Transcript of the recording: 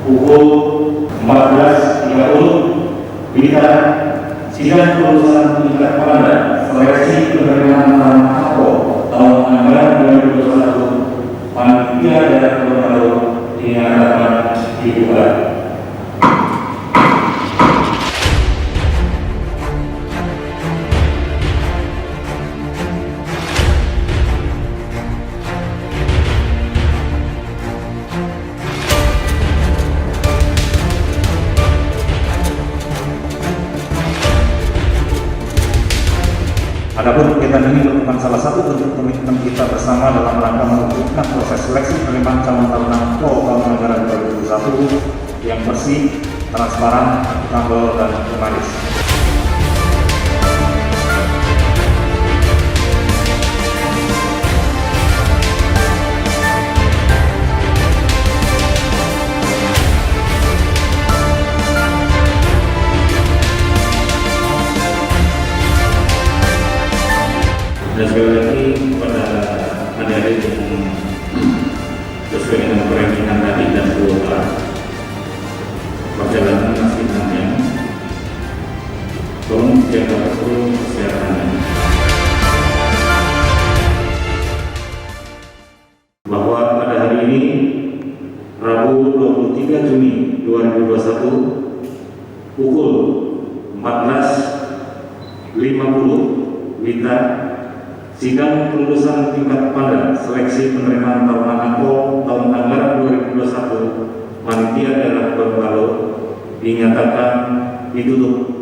pukul 14.30 berita sidang kelulusan tingkat panda seleksi penerimaan Mahasiswa tahun anggaran 2021 panitia daerah Gorontalo dinyatakan dibuka. Adapun kegiatan ini merupakan salah satu bentuk komitmen kita bersama dalam rangka mewujudkan proses seleksi penerimaan calon taruna tahun anggaran 2021 yang bersih, transparan, akuntabel, dan humanis. Dan sekali lagi kepada adik-adik yang sesuai dengan perankingan tadi dan kuota perjalanan masih panjang, tolong jaga betul kesehatannya. Bahwa pada hari ini Rabu 23 Juni 2021 pukul 14.50 WITA sidang kelulusan tingkat panda seleksi penerimaan taruna Akpol tahun anggaran 2021 panitia daerah Gorontalo dinyatakan ditutup.